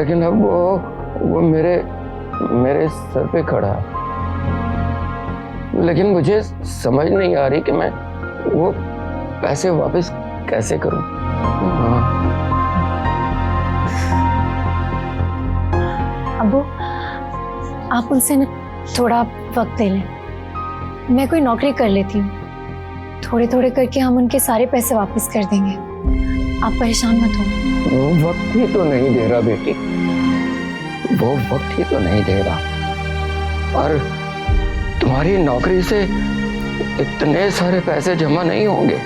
लेकिन अब वो मेरे सर पे खड़ा है। लेकिन मुझे समझ नहीं आ रही कि मैं वो पैसे वापस कैसे करूं। अबू, आप उनसे न थोड़ा वक्त ले लें। मैं कोई नौकरी कर लेती हूँ, थोड़े थोड़े करके हम उनके सारे पैसे वापस कर देंगे। आप परेशान मत हो। वो वक्त ही तो नहीं दे रहा बेटी, वो वक्त ही तो नहीं दे रहा। और तुम्हारी नौकरी से इतने सारे पैसे जमा नहीं होंगे।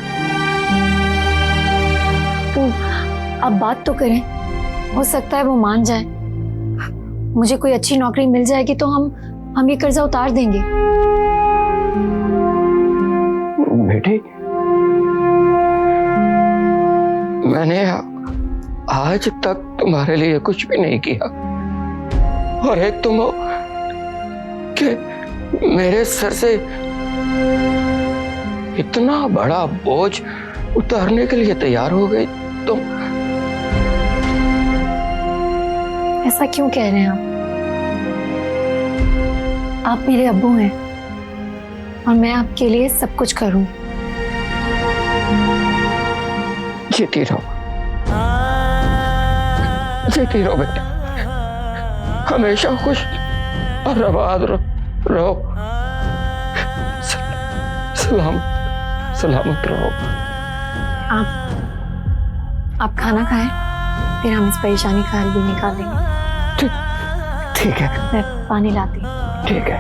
तो आप बात तो करें, हो सकता है वो मान जाए। मुझे कोई अच्छी नौकरी मिल जाएगी तो हम ये कर्जा उतार देंगे। बेटी, मैंने आज तक तुम्हारे लिए कुछ भी नहीं किया, और एक तुम हो कि मेरे सर से इतना बड़ा बोझ उतारने के लिए तैयार हो गई तुम। ऐसा क्यों कह रहे हैं आप मेरे अब्बू हैं और मैं आपके लिए सब कुछ करूंगी। जीती रहो, जीती रहो बेटा, हमेशा खुश और आबाद रहो, सलामत रहो। आप खाना खाएं, फिर हम इस परेशानी का हल भी निकाल लेंगे। ठीक है, मैं पानी लाती हूँ। ठीक है।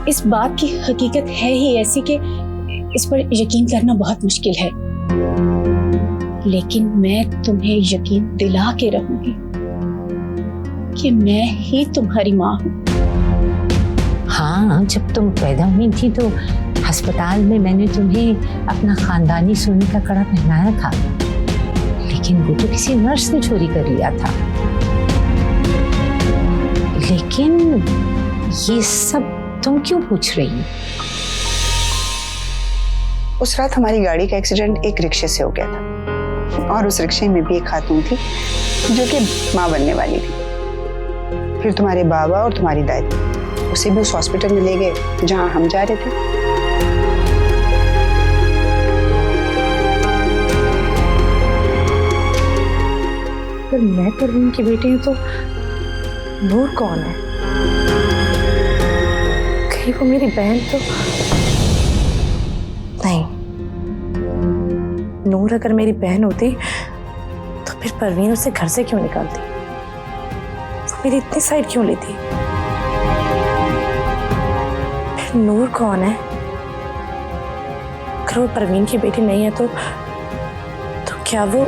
इस बात की हकीकत है ही ऐसी कि इस पर यकीन करना बहुत मुश्किल है, लेकिन मैं तुम्हें यकीन दिला के रहूंगी कि मैं ही तुम्हारी माँ हूँ। हाँ, जब तुम पैदा हुई थी तो अस्पताल में मैंने तुम्हें अपना खानदानी सोने का कड़ा पहनाया था, लेकिन वो तो किसी नर्स ने चोरी कर लिया था। लेकिन ये सब तुम क्यों पूछ रही हो? उस रात हमारी गाड़ी का एक्सीडेंट एक रिक्शे से हो गया था, और उस रिक्शे में भी एक खातून थी जो कि माँ बनने वाली थी। फिर तुम्हारे बाबा और तुम्हारी दादी उसे भी उस हॉस्पिटल में ले गए जहां हम जा रहे थे। पर मैं परवीन की बेटी हूँ तो नूर कौन है? कहीं वो मेरी बहन तो नहीं। नूर अगर मेरी बहन होती तो फिर परवीन उसे घर से क्यों निकालती? वो मेरी इतनी साइड क्यों लेती? फिर नूर कौन है? अगर वो परवीन की बेटी नहीं है तो क्या वो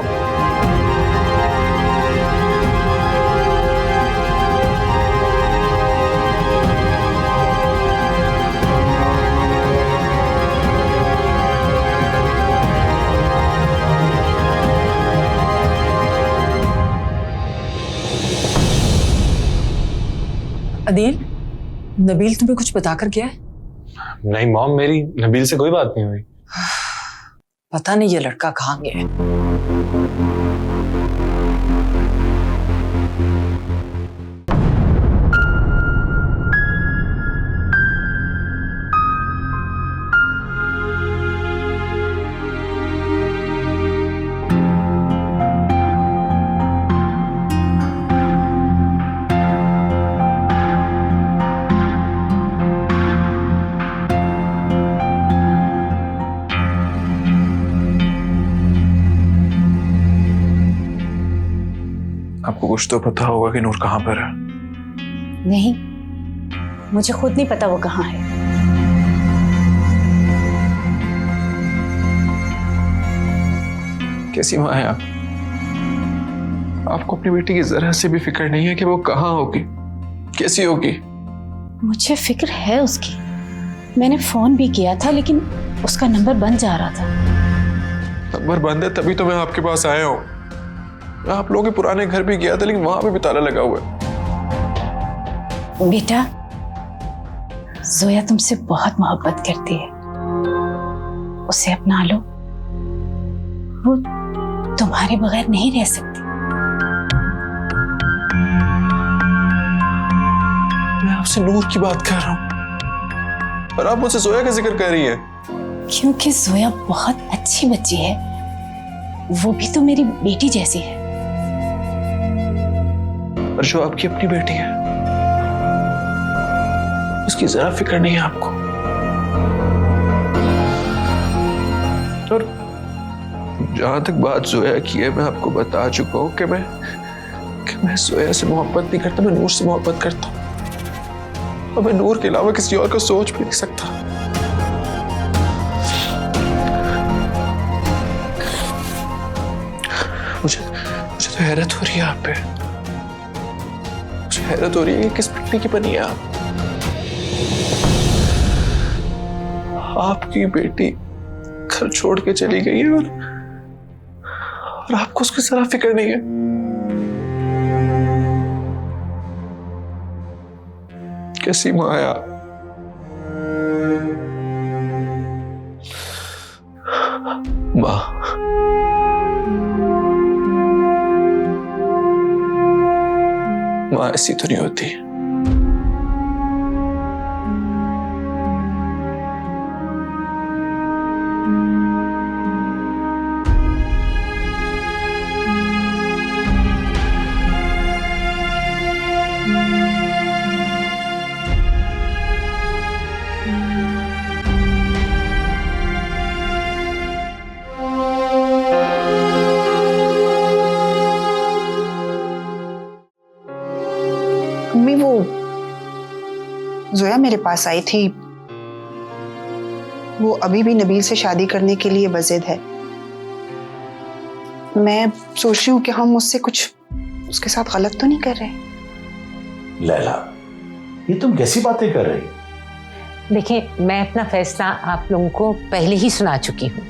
अदील, नबील तुम्हें कुछ बताकर गया है? नहीं मॉम, मेरी नबील से कोई बात नहीं हुई। पता नहीं ये लड़का कहाँ गया है। आपको कुछ तो पता होगा कि नूर कहाँ पर है? नहीं, मुझे खुद नहीं पता वो कहाँ है। कैसी माँ है आप? आपको अपनी बेटी की जरा से भी फिक्र नहीं है कि वो कहाँ होगी, कैसी होगी? मुझे फिक्र है उसकी, मैंने फोन भी किया था लेकिन उसका नंबर बंद जा रहा था। नंबर बंद है तभी तो मैं आपके पास आया हूँ। मैं आप लोगों के पुराने घर भी गया था लेकिन वहां पे भी ताला लगा हुआ है। बेटा, जोया तुमसे बहुत मोहब्बत करती है, उसे अपना लो, वो तुम्हारे बगैर नहीं रह सकती। मैं आपसे नूर की बात कर रहा हूँ और आप मुझसे जोया का जिक्र कर रही हैं। क्योंकि जोया बहुत अच्छी बच्ची है, वो भी तो मेरी बेटी जैसी है। और जो आपकी अपनी बेटी है उसकी जरा फिक्र नहीं है आपको। और जहां तक बात जोया की है, मैं आपको बता चुका हूं कि मैं जोया से मोहब्बत नहीं करता, मैं नूर से मोहब्बत करता हूं। और मैं नूर के अलावा किसी और को सोच भी नहीं सकता। मुझे तो हैरत हो रही है आप पे। मुझे हैरत हो रही है कि किस मिट्टी की बनी है आप। आपकी बेटी घर छोड़ के चली गई है और आपको उसकी जरा फिक्र नहीं है। कैसी माया। माँ, माँ ऐसी तो नहीं होती। अम्मी, वो जोया मेरे पास आई थी। वो अभी भी नबील से शादी करने के लिए बज़िद है। मैं सोच रही हूँ कि हम उससे कुछ उसके साथ गलत तो नहीं कर रहे। लैला, ये तुम कैसी बातें कर रही? देखिए, मैं अपना फैसला आप लोगों को पहले ही सुना चुकी हूँ।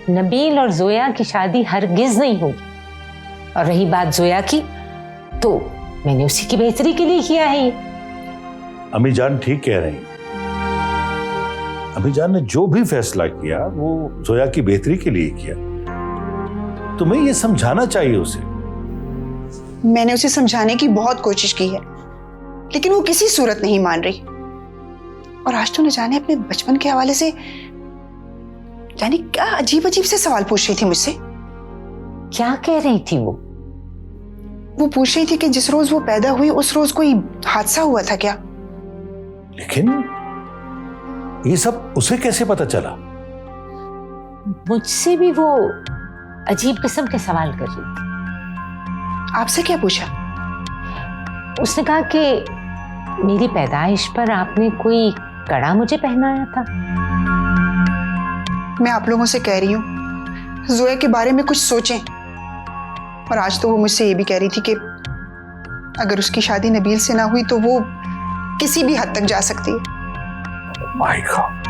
नबील और जोया की शादी हरगिज नहीं होगी। और रही बात जोया की, तो मैंने उसी की बेहतरी के लिए किया है ये। अम्मी जान ठीक कह रही। अम्मी जान ने जो भी फैसला किया वो जोया की बेहतरी के लिए किया। तुम्हें ये समझाना चाहिए उसे। मैंने उसे समझाने की बहुत कोशिश की है लेकिन वो किसी सूरत नहीं मान रही। और आज तो न जाने अपने बचपन के हवाले से जाने क्या अजीब अजीब से सवाल पूछ रही थी मुझसे। क्या कह रही थी वो? वो पूछ रही थी कि जिस रोज वो पैदा हुई उस रोज कोई हादसा हुआ था क्या। लेकिन ये सब उसे कैसे पता चला? मुझसे भी वो अजीब किस्म के सवाल कर रही थी। आपसे क्या पूछा? उसने कहा कि मेरी पैदाइश पर आपने कोई कड़ा मुझे पहनाया था। मैं आप लोगों से कह रही हूँ जोया के बारे में कुछ सोचें। और आज तो वो मुझसे ये भी कह रही थी कि अगर उसकी शादी नबील से ना हुई तो वो किसी भी हद तक जा सकती है। My God.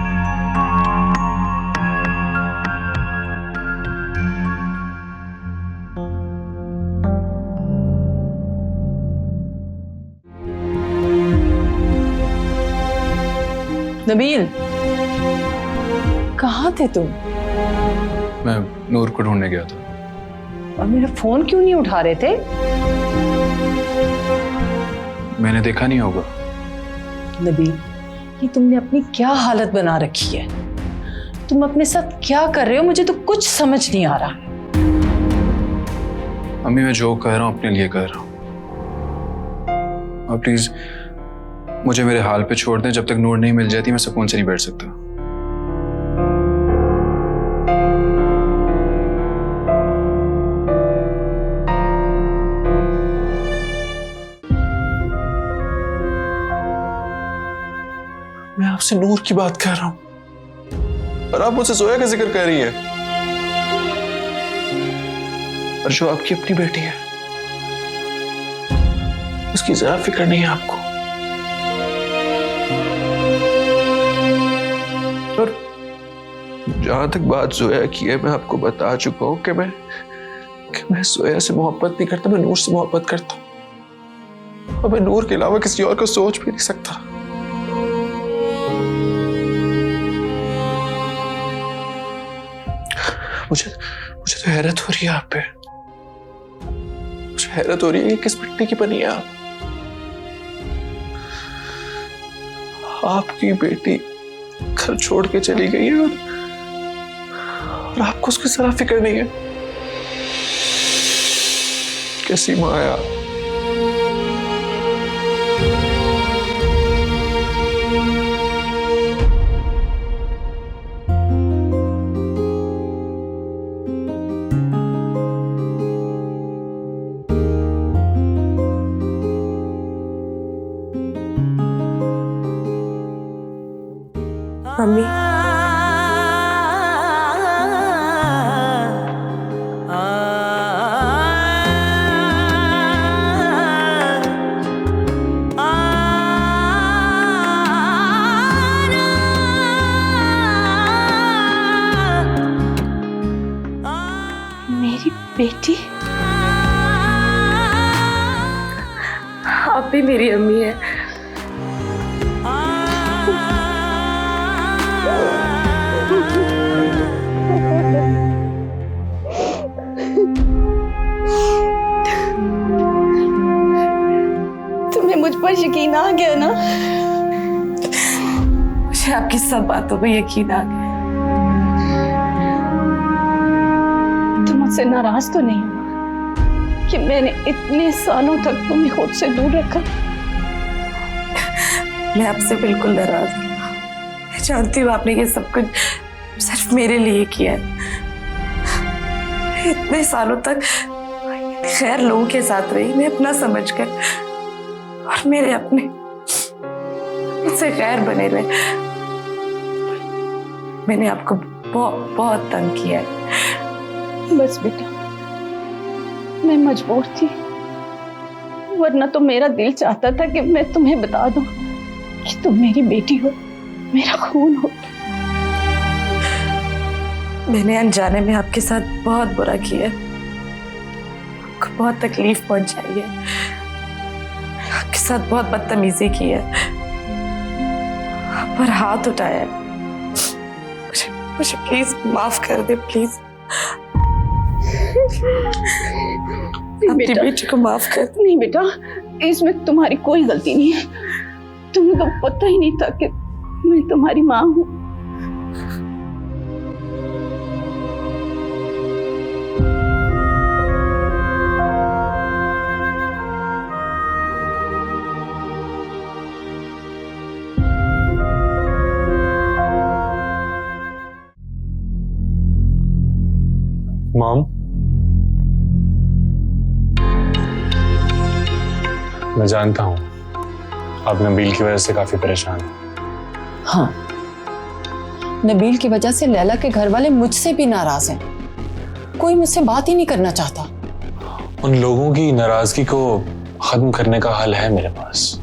नबील, कहाँ थे तुम? मैं नूर को ढूंढने गया था। और मेरा फोन क्यों नहीं उठा रहे थे? मैंने देखा नहीं होगा। नबील, ये तुमने अपनी क्या हालत बना रखी है? तुम अपने साथ क्या कर रहे हो? मुझे तो कुछ समझ नहीं आ रहा। अम्मी, मैं जो कह रहा हूँ अपने लिए कह रहा हूँ। आप प्लीज मुझे मेरे हाल पे छोड़ दें। जब तक नूर नहीं मिल जाती मैं सुकून से नहीं बैठ सकता। मैं आपसे नूर की बात कर रहा हूं और आप मुझसे जोया का जिक्र कर रही हैं। और जो आपकी अपनी बेटी है उसकी जरा फिक्र नहीं है आपको। जहां तक बात जोया की है, मैं आपको बता चुका हूं कि मैं जोया से मोहब्बत नहीं करता, मैं नूर से मोहब्बत करता हूं। और मैं नूर के अलावा किसी और को सोच भी नहीं सकता। मुझे तो हैरत हो रही है आप पे। मुझे हैरत हो रही है कि किस मिट्टी की बनी है आप। आपकी बेटी घर छोड़ के चली गई है और आपको उसकी जरा फिक्र नहीं है। कैसी माँ है आप। मम्मी मेरी बेटी, आप भी मेरी अम्मी है। तुम्हें मुझ पर यकीन आ गया ना? मुझे आपकी सब बातों पर यकीन आ गया। तुम मुझसे नाराज तो नहीं हो कि मैंने इतने सालों तक तुम्हें खुद से दूर रखा? मैं आपसे बिल्कुल नाराज हूँ। मैं जानती हूँ आपने ये सब कुछ सिर्फ मेरे लिए किया है। इतने सालों तक खैर लोगों के साथ रही, मैं अपना समझकर, और मेरे अपने मुझसे गैर बने रहे। मैंने आपको बहुत तंग किया है। बस बेटा, मैं मजबूर थी, वरना तो मेरा दिल चाहता था कि मैं तुम्हें बता दूं कि तुम मेरी बेटी हो, मेरा खून हो। मैंने अनजाने में आपके साथ बहुत बुरा किया, आपको बहुत तकलीफ पहुंचाई है, आपके साथ बहुत बदतमीजी की है, आप पर हाथ उठाया है। मुझे प्लीज माफ कर दे, प्लीज। अपनी बेटी को माफ कर दे। नहीं बेटा, इसमें तुम्हारी कोई गलती नहीं है। तुम्हें तो पता ही नहीं था कि मैं तुम्हारी माँ हूँ। मॉम, मैं जानता हूं आप नबील की वजह से काफी परेशान हैं। हाँ, नबील की वजह से लैला के घर वाले मुझसे भी नाराज हैं। कोई मुझसे बात ही नहीं करना चाहता। उन लोगों की नाराजगी को खत्म करने का हल है मेरे पास।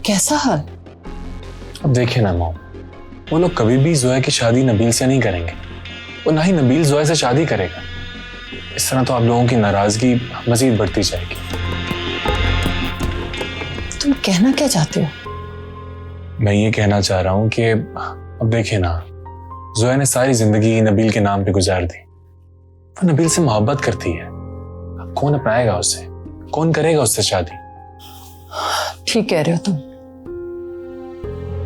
कैसा हल? अब देखिए ना मॉम, वो लोग कभी भी जोया की शादी नबील से नहीं करेंगे, और ना ही नबील जोया से शादी करेगा। इस तरह तो आप लोगों की नाराजगी मजीद बढ़ती जाएगी। तुम कहना क्या चाहते हो? मैं ये कहना चाह रहा हूं कि अब देखिए ना, जोया ने सारी जिंदगी नबील के नाम पे गुजार दी। वो नबील से मोहब्बत करती है। अब कौन अपनाएगा उसे? कौन करेगा उससे शादी? ठीक कह रहे हो तुम।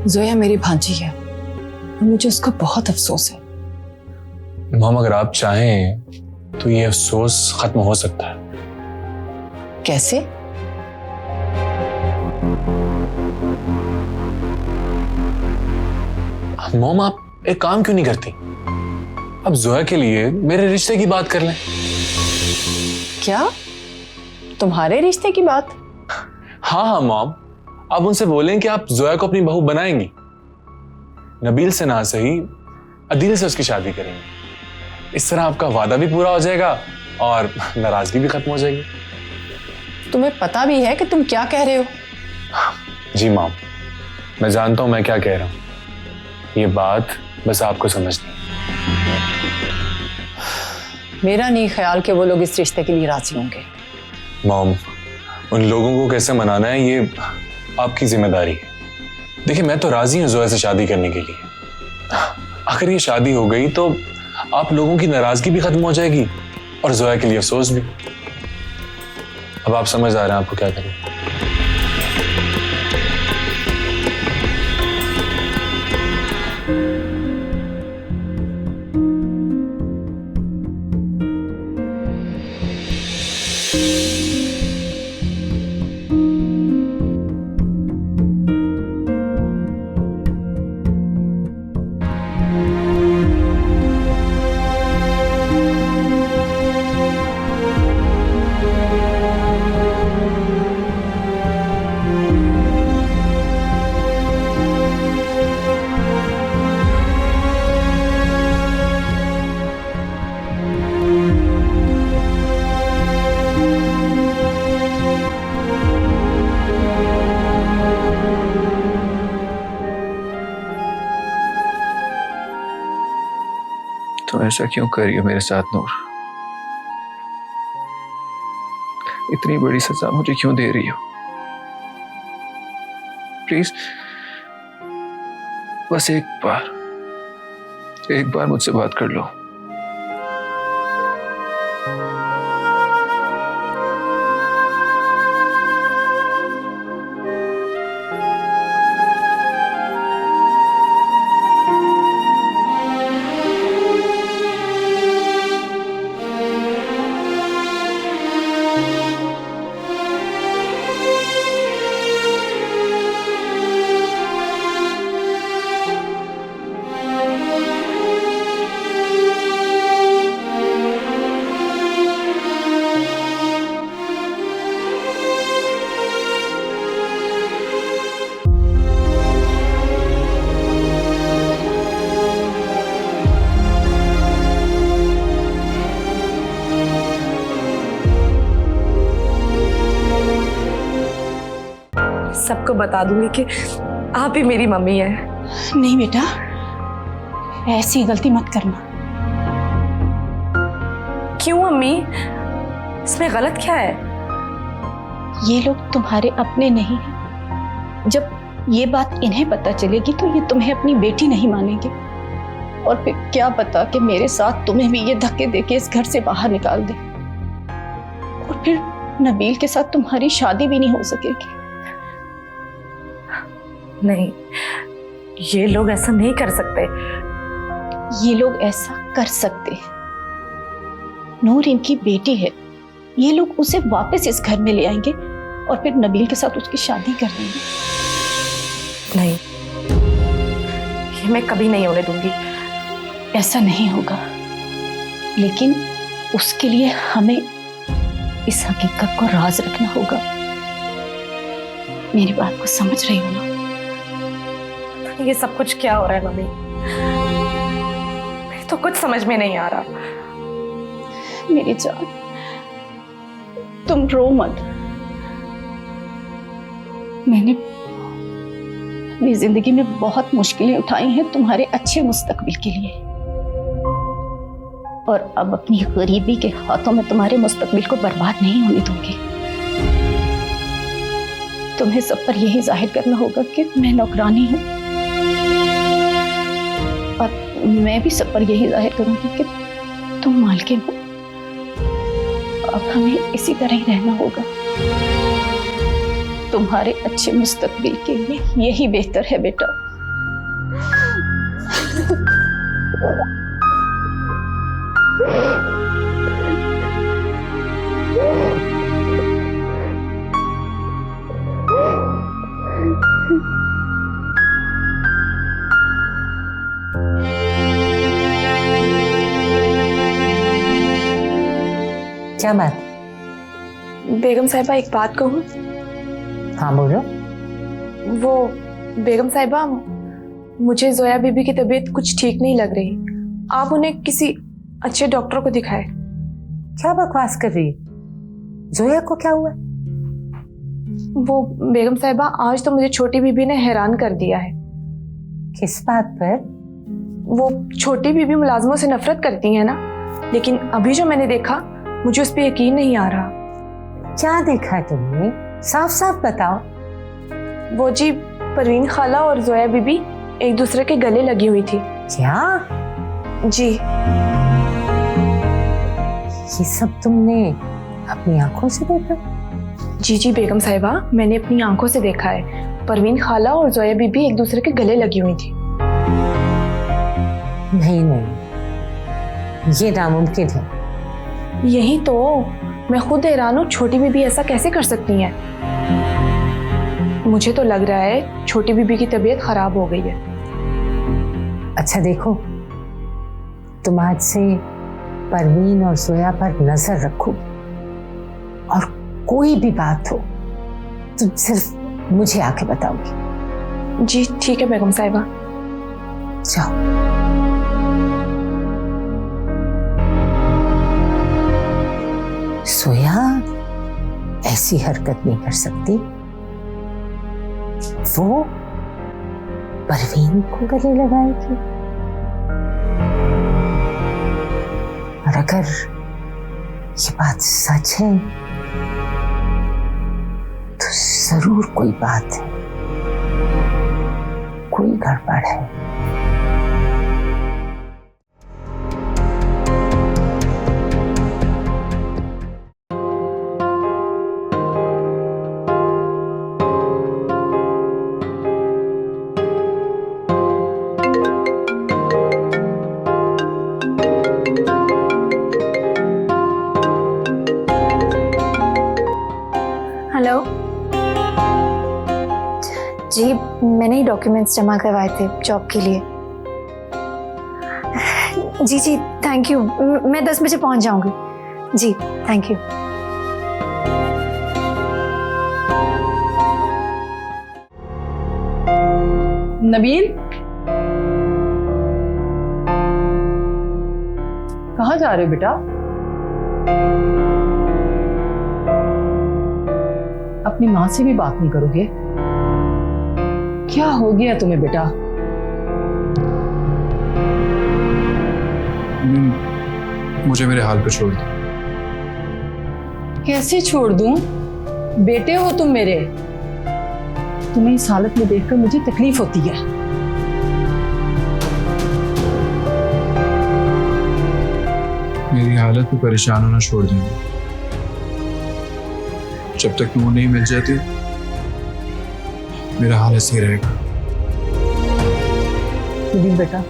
जोया मेरी भांजी है, मुझे उसका बहुत अफसोस है। मॉम, अगर आप चाहें तो ये अफसोस खत्म हो सकता है। कैसे? मॉम, आप एक काम क्यों नहीं करती? अब जोया के लिए मेरे रिश्ते की बात कर लें। क्या? तुम्हारे रिश्ते की बात? हाँ मॉम, आप उनसे बोलें कि आप जोया को अपनी बहू बनाएंगी। नबील से ना सही, अदील से उसकी शादी करेंगे। इस तरह आपका वादा भी पूरा हो जाएगा और नाराजगी भी खत्म हो जाएगी। तुम्हें पता भी है कि तुम क्या कह रहे हो? जी मॉम, मैं जानता हूं मैं क्या कह रहा हूं। ये बात बस आपको समझनी। मेरा नहीं ख्याल कि वो लोग इस रिश्ते के लिए राजी होंगे। मॉम, उन लोगों को कैसे मनाना है ये आपकी जिम्मेदारी है। देखिए, मैं तो राजी हूँ जोया से शादी करने के लिए। अगर ये शादी हो गई तो आप लोगों की नाराजगी भी खत्म हो जाएगी और जोया के लिए अफसोस भी। अब आप समझ आ रहे हैं आपको क्या करें। तो ऐसा क्यों कर रही हो मेरे साथ नूर? इतनी बड़ी सजा मुझे क्यों दे रही हो? प्लीज बस एक बार मुझसे बात कर लो। सबको बता दूंगी कि आप ही मेरी मम्मी है। नहीं बेटा, ऐसी गलती मत करना। क्यों अम्मी, इसमें गलत क्या है? ये लोग तुम्हारे अपने नहीं हैं। जब ये बात इन्हें पता चलेगी तो ये तुम्हें अपनी बेटी नहीं मानेंगे, और फिर क्या पता कि मेरे साथ तुम्हें भी ये धक्के देके इस घर से बाहर निकाल दे, और फिर नबील के साथ तुम्हारी शादी भी नहीं हो सकेगी। नहीं, ये लोग ऐसा नहीं कर सकते। ये लोग ऐसा कर सकते हैं। नूर इनकी बेटी है, ये लोग उसे वापस इस घर में ले आएंगे और फिर नबील के साथ उसकी शादी कर देंगे। नहीं, ये मैं कभी नहीं होने दूंगी। ऐसा नहीं होगा, लेकिन उसके लिए हमें इस हकीकत को राज रखना होगा। मेरी बात को समझ रही हो ना? ये सब कुछ क्या हो रहा है मम्मी? मेरे तो कुछ समझ में नहीं आ रहा। मेरी जान, तुम रो मत। मैंने अपनी जिंदगी में बहुत मुश्किलें उठाई हैं तुम्हारे अच्छे मुस्तकबिल के लिए, और अब अपनी गरीबी के हाथों में तुम्हारे मुस्तकबिल को बर्बाद नहीं होने दूंगी। तुम्हें सब पर यही जाहिर करना होगा कि मैं नौकरानी हूं, और मैं भी सब पर यही जाहिर करूंगी कि तुम मालकिन हो। अब हमें इसी तरह ही रहना होगा। तुम्हारे अच्छे मुस्तकबिल के लिए यही बेहतर है बेटा। क्या बात? बेगम साहिबा, एक बात कहूँ? हाँ बोलो। वो बेगम साहिबा, मुझे जोया बीबी की तबीयत कुछ ठीक नहीं लग रही। आप उन्हें किसी अच्छे डॉक्टर को दिखाएं। क्या बकवास कर रही है? जोया को क्या हुआ? वो बेगम साहिबा, आज तो मुझे छोटी बीबी ने हैरान कर दिया है। किस बात पर? वो छोटी बीबी मुलाजमों से नफरत करती है ना, लेकिन अभी जो मैंने देखा मुझे उस पर यकीन नहीं आ रहा। क्या देखा है तुमने? साफ साफ बताओ। वो जी परवीन खाला और जोया बीबी एक दूसरे के गले लगी हुई थी। क्या? जी। ये सब तुमने अपनी आंखों से देखा? जी जी बेगम साहिबा, मैंने अपनी आंखों से देखा है। परवीन खाला और जोया बीबी एक दूसरे के गले लगी हुई थी। नहीं नहीं, ये नामुमकिन है। यही तो मैं खुद हैरान हूँ, छोटी बीबी ऐसा कैसे कर सकती हैं? मुझे तो लग रहा है छोटी बीबी की तबीयत खराब हो गई है। अच्छा देखो, तुम आज से परवीन और जोया पर नजर रखो और कोई भी बात हो तुम सिर्फ मुझे आके बताओगी। जी ठीक है बेगम साहिबा। जाओ। सोया ऐसी हरकत नहीं कर सकती, वो परवीन को गले लगाएगी। और अगर ये बात सच है तो जरूर कोई बात है, कोई गड़बड़ है। हेलो जी, मैंने ही डॉक्यूमेंट्स जमा करवाए थे जॉब के लिए। जी जी थैंक यू, मैं 10 बजे पहुंच जाऊंगी। जी थैंक यू। नबील, कहाँ जा रहे हो बेटा? अपनी माँ से भी बात नहीं करोगे? क्या हो गया तुम्हें बेटा? मुझे मेरे हाल पे छोड़ दो। कैसे छोड़ दूं? बेटे हो तुम मेरे। तुम्हें इस हालत में देखकर मुझे तकलीफ होती है। मेरी हालत पे परेशान होना छोड़ देंगे। जब तक नूर नहीं मिल जाती मेरा हाल ऐसे ही रहेगा। नबील बेटा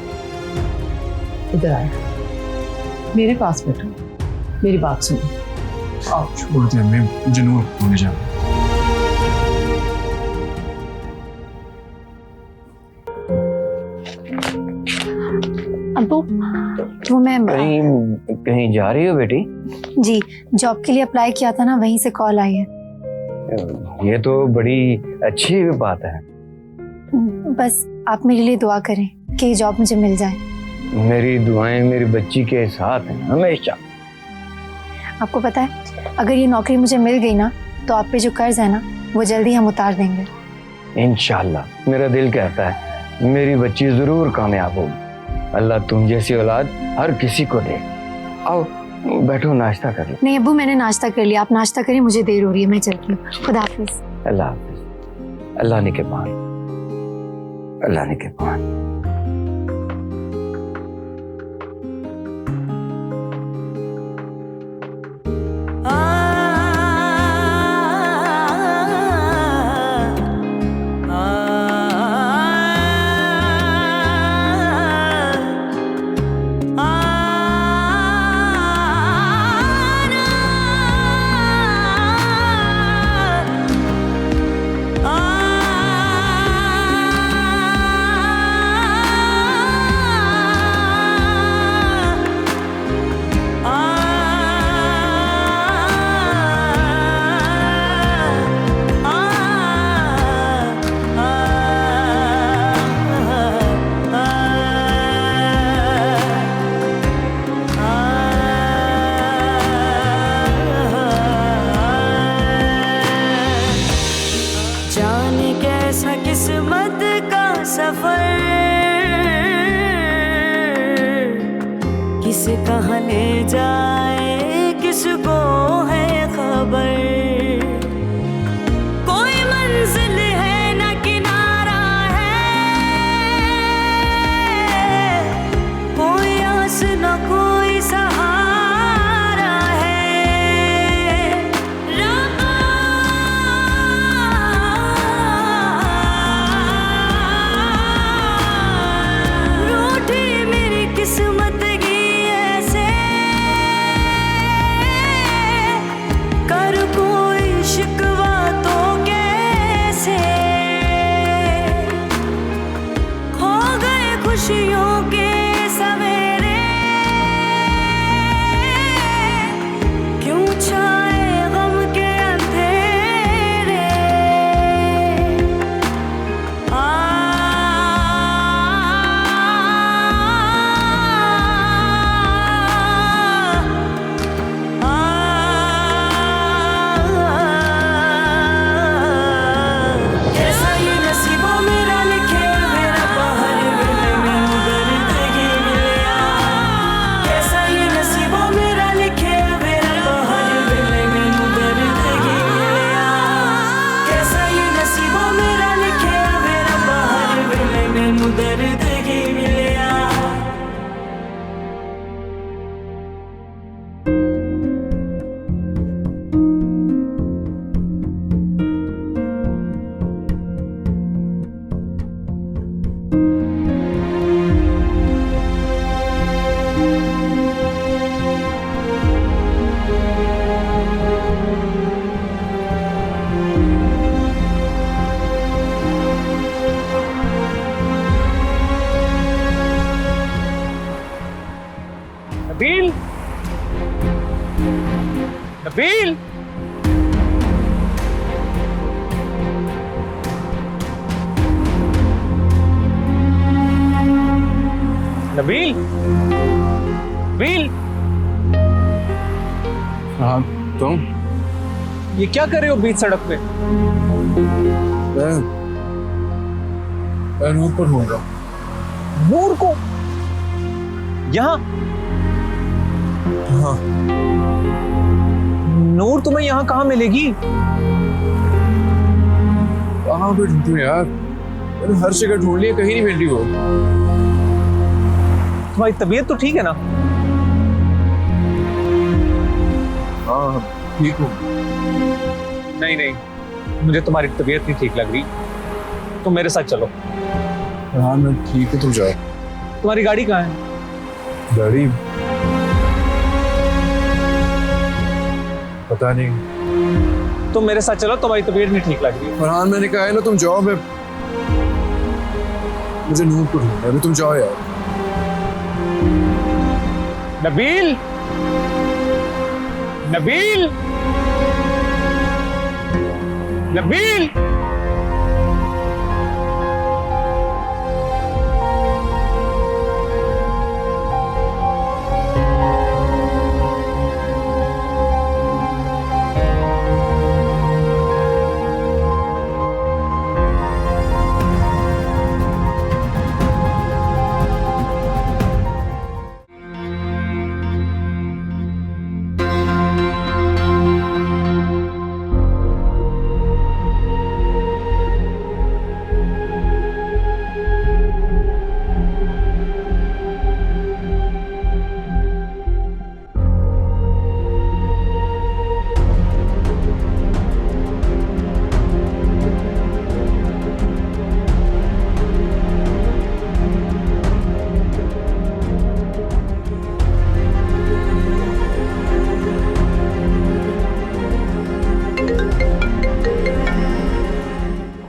इधर आया, मेरे पास बैठो, मेरी बात सुनो। आओ। छोड़ दे अम्मी, मुझे नूर होने जाना। अब्बू, वो मैं कहीं जा रही हो बेटी? जी जॉब के लिए अप्लाई किया था ना, वहीं से कॉल आई है। ये तो बड़ी अच्छी बात है। बस आप मेरे लिए दुआ करें कि ये जॉब मुझे मिल जाए। मेरी दुआएं मेरी बच्ची के साथ हैं हमेशा। आपको पता है, अगर ये नौकरी मुझे मिल गई ना तो आप पे जो कर्ज है ना वो जल्दी हम उतार देंगे। इंशाल्लाह। मेरा दिल कहता है मेरी बच्ची जरूर कामयाब होगी। अल्लाह तुम जैसी औलाद हर किसी को दे। आओ बैठो, नाश्ता कर लो। नहीं अब्बू, मैंने नाश्ता कर लिया, आप नाश्ता करिए, मुझे देर हो रही है, मैं चलती हूँ। खुदा हाफिज। अल्लाह हाफिज। अल्लाह ने के पान, अल्लाह ने के पान। कैसे कहाँ ले जाए किसको है खबर, कोई मंजिल है न किनारा है, कोई आस न कोई सहारा है। रब्बा रूठी मेरी किस्मत की ऐसे, कर कोई शिकवा तो कैसे, खो गए खुशियों के सवेरे, क्यों छाए गम के अंधेरे। कैसा ये नसीबों मेरा लिखे मेरा बाहर वेले में दर्द ही मिला, कैसा ये नसीबों मेरा लिखे मेरा बाहर वेले में दर्द ही मिला, कैसा ये नसीबों मेरा लिखे मेरा बाहर वेले में दर्द ही मिला। नबील, नबील, नबील, नबील। हाँ तुम? ये क्या कर रहे हो बीच सड़क पे? मैं नूर को ढूंढ रहा हूँ। नूर को? यहाँ? हाँ। नूर तुम्हें यहाँ कहाँ मिलेगी? कहाँ पे ढूंढूं यार, मैंने हर जगह ढूंढ लिया, कहीं नहीं मिल रही वो। तुम्हारी तबीयत तो ठीक है ना? हाँ ठीक हूँ। नहीं नहीं, मुझे तुम्हारी तबीयत नहीं ठीक लग रही, तुम मेरे साथ चलो। हाँ मैं ठीक हूँ, तुम जाओ। तुम्हारी गाड़ी कहाँ है? गाड़ी पता नहीं। तुम मेरे साथ चलो, तुम्हारी तबीयत नहीं ठीक लग रही। फरहान मैंने कहा है ना तुम जाओ, मैं मुझे नूर को ढूंढना है, अभी तुम जाओ यार। नबील, नबील, नबील।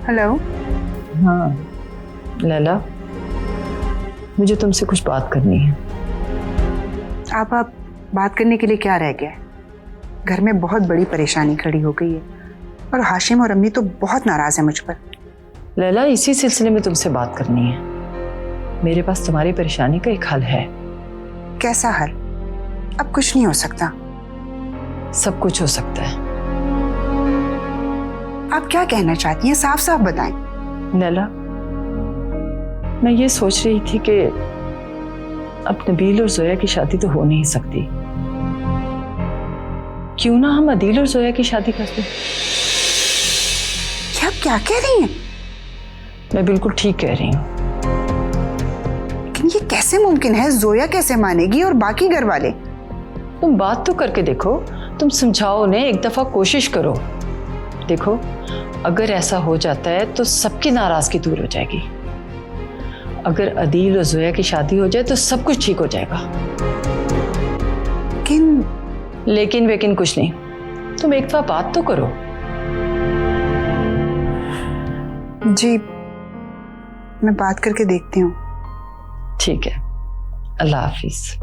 हेलो। हाँ लैला, मुझे तुमसे कुछ बात करनी है। आप बात करने के लिए क्या रह गया है? घर में बहुत बड़ी परेशानी खड़ी हो गई है और हाशिम और अम्मी तो बहुत नाराज है मुझ पर। लैला, इसी सिलसिले में तुमसे बात करनी है। मेरे पास तुम्हारी परेशानी का एक हल है। कैसा हल? अब कुछ नहीं हो सकता। सब कुछ हो सकता है। आप क्या कहना चाहती हैं? साफ साफ बताएं। लैला, मैं ये सोच रही थी कि अब नबील और जोया की शादी तो हो नहीं सकती। क्यों ना हम अदील और जोया की शादी कर दें? क्या आप क्या कह रही हैं? मैं बिल्कुल ठीक कह रही हूँ। लेकिन ये कैसे मुमकिन है? जोया कैसे मानेगी और बाकी घर वाले? तुम बात तो करके देखो, तुम समझाओ उन्हें, एक दफा कोशिश करो। देखो, अगर ऐसा हो जाता है तो सबकी नाराजगी दूर हो जाएगी। अगर अदील और जोया की शादी हो जाए तो सब कुछ ठीक हो जाएगा। लेकिन वेकिन कुछ नहीं, तुम एक दफा बात तो करो। जी, मैं बात करके देखती हूँ। ठीक है, अल्लाह हाफिज।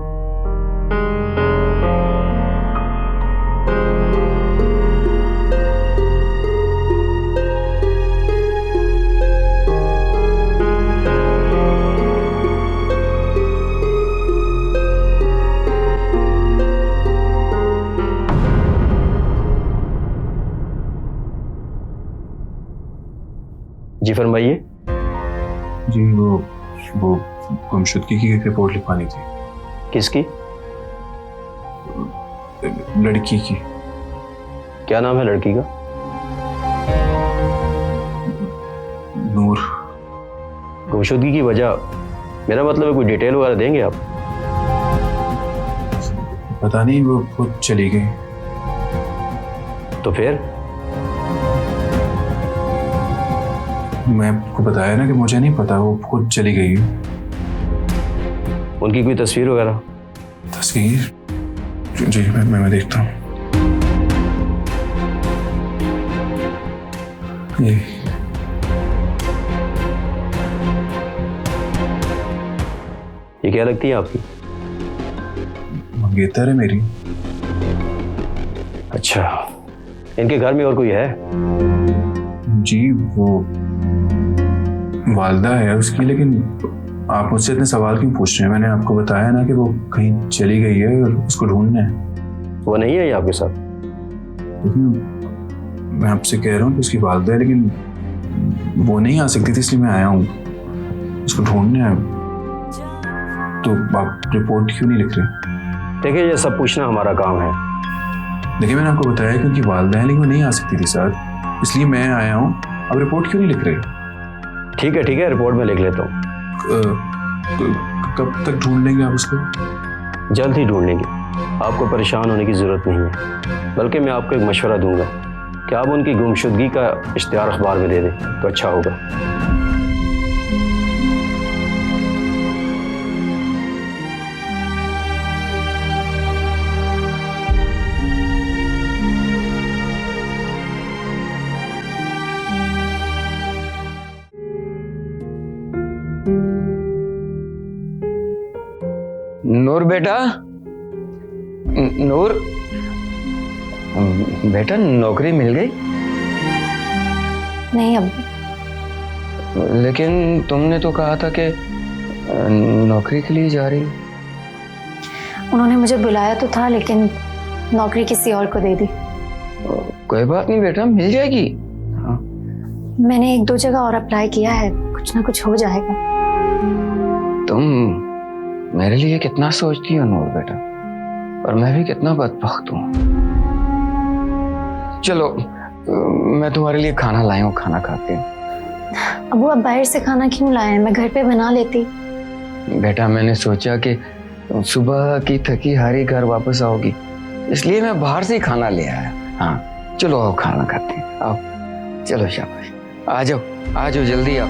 जी फरमाइए। जी वो गुमशुदगी की एक रिपोर्ट लिखवानी थी। किसकी? लड़की की। क्या नाम है लड़की का? नूर। गुमशुदगी की वजह, मेरा मतलब है कोई डिटेल वगैरह देंगे आप? पता नहीं, वो खुद चली गई। तो फिर? मैं आपको बताया ना कि मुझे नहीं पता, वो खुद चली गई है। उनकी कोई तस्वीर वगैरह? तस्वीर? जी मैं देखता हूँ। ये क्या लगती है आपकी? मंगेतर है मेरी। अच्छा, इनके घर में और कोई है? जी वो वालदा है उसकी, लेकिन आप मुझसे इतने सवाल क्यों पूछ रहे हैं? मैंने आपको बताया ना कि वो कहीं चली गई है और उसको ढूंढना है। वो नहीं है ये आपके साथ? मैं आपसे कह रहा हूँ कि उसकी वालदा है, लेकिन वो नहीं आ सकती थी, इसलिए मैं आया हूँ। उसको ढूंढना है। तो आप रिपोर्ट क्यों नहीं लिख रहे? देखिए, ये सब पूछना हमारा काम है। देखिए, मैंने आपको बताया कि उनकी वालदा है, लेकिन वो नहीं आ सकती थी साथ, इसलिए मैं आया हूँ। अब रिपोर्ट क्यों नहीं लिख रहे? ठीक है, रिपोर्ट में लिख लेता हूँ। कब तक ढूंढ लेंगे आप उसको? जल्द ही ढूंढ लेंगे, आपको परेशान होने की जरूरत नहीं है। बल्कि मैं आपको एक मशवरा दूंगा कि आप उनकी गुमशुदगी का इश्तिहार अखबार में दे दें तो अच्छा होगा। नूर बेटा, नूर बेटा, नौकरी मिल गई? नहीं अब्बू। लेकिन तुमने तो कहा था कि नौकरी के लिए जा रही। उन्होंने मुझे बुलाया तो था, लेकिन नौकरी किसी और को दे दी। कोई बात नहीं बेटा, मिल जाएगी। हाँ। मैंने 1-2 जगह और अप्लाई किया है, कुछ ना कुछ हो जाएगा। तुम मेरे लिए कितना सोचती हो नूर बेटा, और मैं भी कितना बदबख्त हूँ। चलो, मैं तुम्हारे लिए खाना लाया हूँ, खाना खाते हैं। अबू, आप बाहर से खाना क्यों लाए हैं? मैं घर पे बना लेती। बेटा, मैंने सोचा कि तुम सुबह की थकी हारी घर वापस आओगी, इसलिए मैं बाहर से ही खाना ले आया। हाँ चलो आओ, खाना खाते हैं। आओ, चलो शाबाश, आ जाओ जल्दी आओ।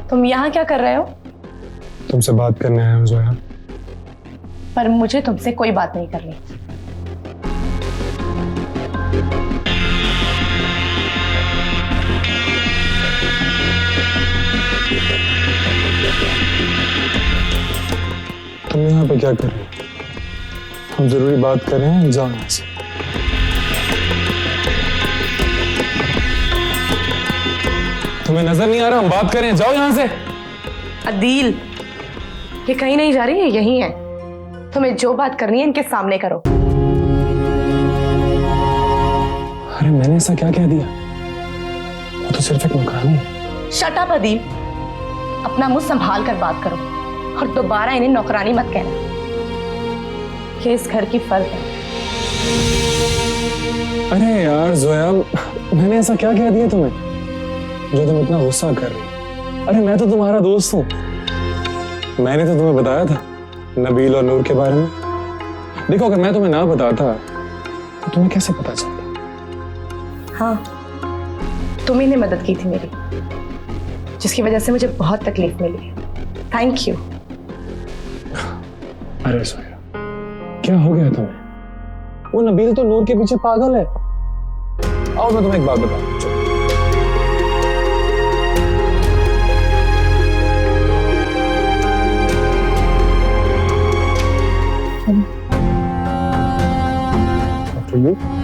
तुम यहाँ क्या कर रहे हो? तुमसे बात करने आया हूँ जोया। पर मुझे तुमसे कोई बात नहीं करनी। यहाँ पे क्या कर रहे हो? हम जरूरी बात कर रहे हैं, जाओ यहाँ से। तुम्हें नजर नहीं आ रहा हम बात कर रहे हैं, जाओ यहाँ से। अदील, ये कहीं नहीं जा रही है, यही है। तुम्हें जो बात करनी है इनके सामने करो। अरे मैंने ऐसा क्या कह दिया? वो तो सिर्फ एक नौकरानी है। शट अप अदील, अपना मुंह संभाल कर बात करो और दोबारा इन्हें नौकरानी मत कहना। ये इस घर की फर्ज है। अरे यार जोया, मैंने ऐसा क्या कह दिया तुम्हें जो तुम इतना गुस्सा कर रही हो? अरे मैं तो तुम्हारा दोस्त हूँ। मैंने तो तुम्हें बताया था नबील और नूर के बारे में। देखो अगर मैं तुम्हें ना बताता तो तुम्हें कैसे पता चलता? हाँ, तुम्ही ने मदद की थी मेरी, जिसकी वजह से मुझे बहुत तकलीफ मिली। Thank you. अरे सोया, क्या हो गया तुम्हें? वो नबील तो नूर के पीछे पागल है। आओ मैं तुम्हें एक बात बताऊं। After you.